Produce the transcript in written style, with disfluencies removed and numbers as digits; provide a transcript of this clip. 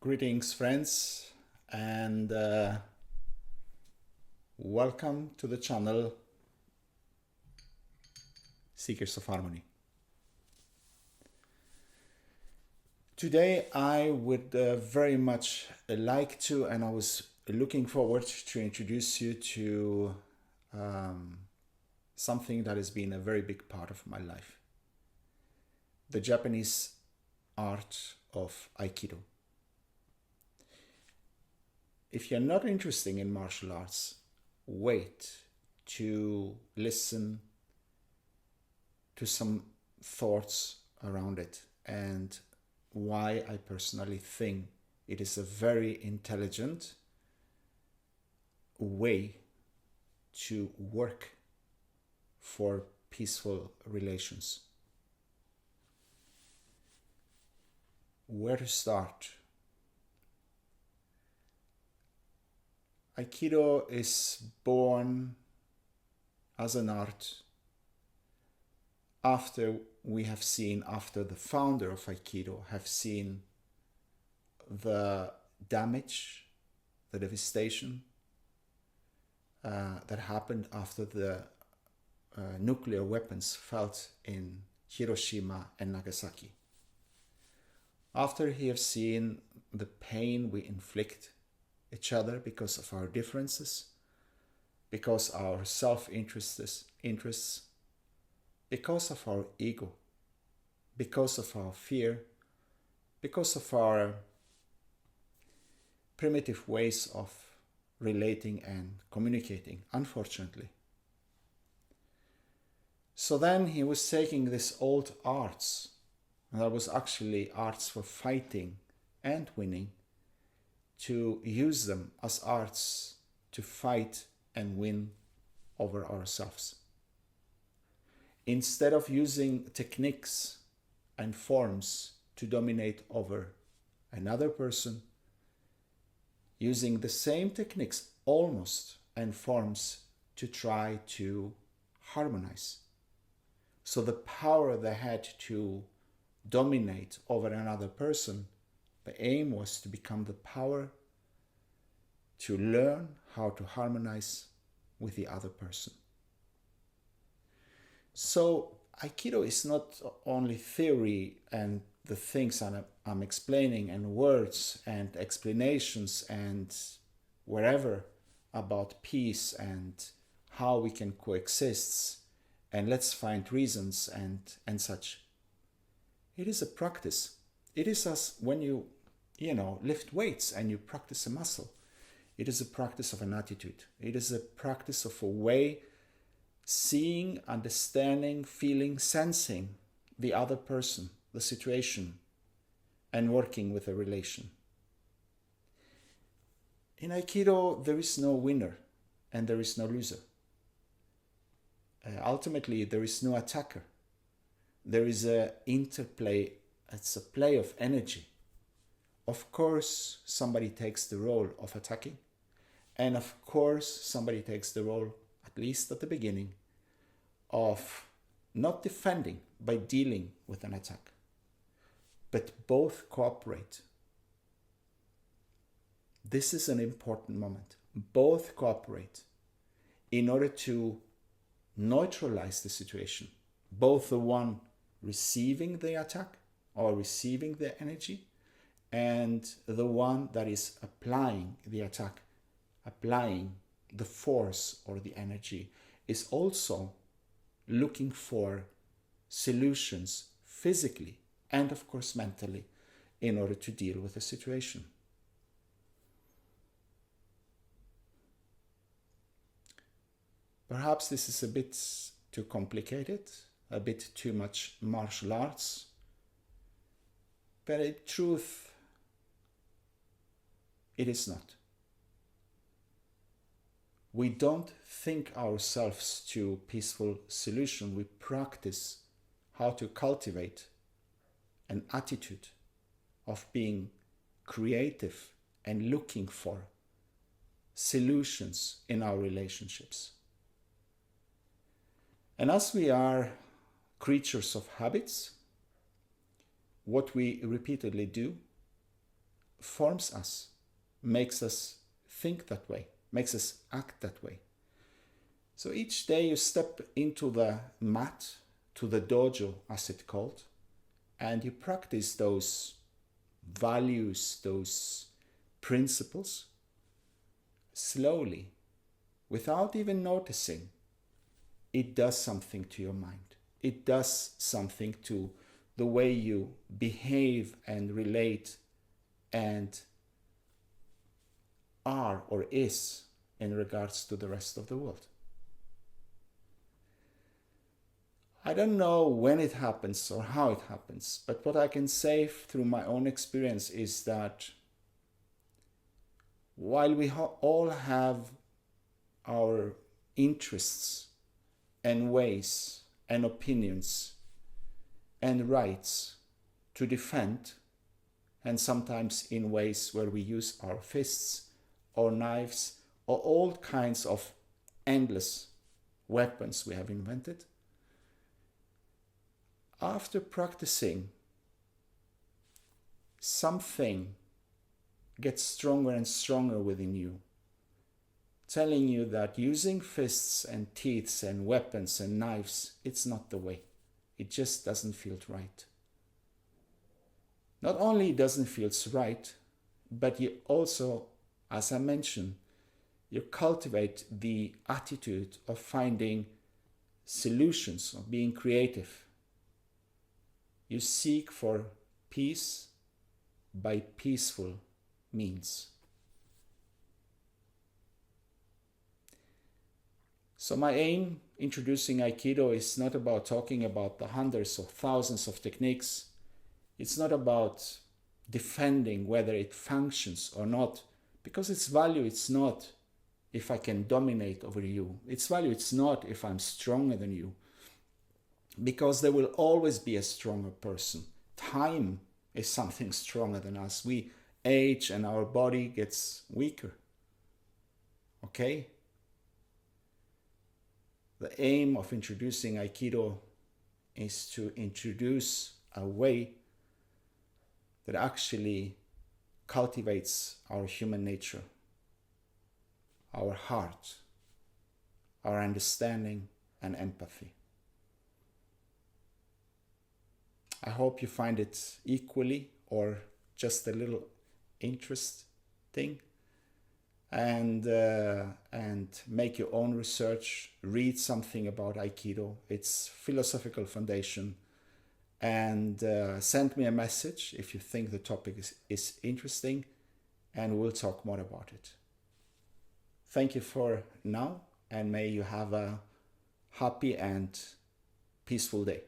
Greetings, friends, and welcome to the channel Seekers of Harmony. Today, I would very much like to, and I was looking forward to introduce you to something that has been a very big part of my life: the Japanese art of Aikido. If you're not interested in martial arts, wait to listen to some thoughts around it and why I personally think it is a very intelligent way to work for peaceful relations. Where to start? Aikido is born as an art after the founder of Aikido have seen the damage, the devastation that happened after the nuclear weapons felt in Hiroshima and Nagasaki. After he has seen the pain we inflict each other because of our differences, because our self-interests, because of our ego, because of our fear, because of our primitive ways of relating and communicating, unfortunately. So then he was taking these old arts, and that was actually arts for fighting and winning, to use them as arts to fight and win over ourselves. Instead of using techniques and forms to dominate over another person, using the same techniques almost and forms to try to harmonize. So the power they had to dominate over another person, the aim was to become the power to learn how to harmonize with the other person. So Aikido is not only theory and the things I'm explaining and words and explanations and wherever about peace and how we can coexist and let's find reasons and such. It is a practice. It is as when you lift weights and you practice a muscle. It is a practice of an attitude. It is a practice of a way seeing, understanding, feeling, sensing the other person, the situation, and working with a relation. In Aikido, there is no winner and there is no loser. Ultimately, there is no attacker. There is an interplay. It's a play of energy. Of course, somebody takes the role of attacking. And of course, somebody takes the role, at least at the beginning, of not defending by dealing with an attack. But both cooperate. This is an important moment. Both cooperate in order to neutralize the situation. Both the one receiving the attack or receiving the energy, and the one that is applying the attack, applying the force or the energy, is also looking for solutions physically and of course mentally in order to deal with the situation. Perhaps this is a bit too complicated, a bit too much martial arts, but in truth, it is not. We don't think ourselves to peaceful solution. We practice how to cultivate an attitude of being creative and looking for solutions in our relationships. And as we are creatures of habits, what we repeatedly do forms us, makes us think that way, makes us act that way. So each day you step into the mat, to the dojo as it's called, and you practice those values, those principles slowly, without even noticing. It does something to your mind. It does something to the way you behave and relate and are or is in regards to the rest of the world. I don't know when it happens or how it happens, but what I can say through my own experience is that while we all have our interests and ways and opinions and rights to defend, and sometimes in ways where we use our fists or knives or all kinds of endless weapons we have invented, after practicing, something gets stronger and stronger within you, telling you that using fists and teeth and weapons and knives, it's not the way. It just doesn't feel right. Not only it doesn't feel right, but you also, as I mentioned, you cultivate the attitude of finding solutions, of being creative. You seek for peace by peaceful means. So my aim introducing Aikido is not about talking about the hundreds or thousands of techniques. It's not about defending whether it functions or not, because its value it's not if I can dominate over you. Its value it's not if I'm stronger than you, because there will always be a stronger person. Time is something stronger than us. We age and our body gets weaker. Okay? The aim of introducing Aikido is to introduce a way that actually cultivates our human nature, our heart, our understanding and empathy. I hope you find it equally or just a little interesting, and make your own research, read something about Aikido, its philosophical foundation, and send me a message if you think the topic is interesting, and we'll talk more about it. Thank you for now, and may you have a happy and peaceful day.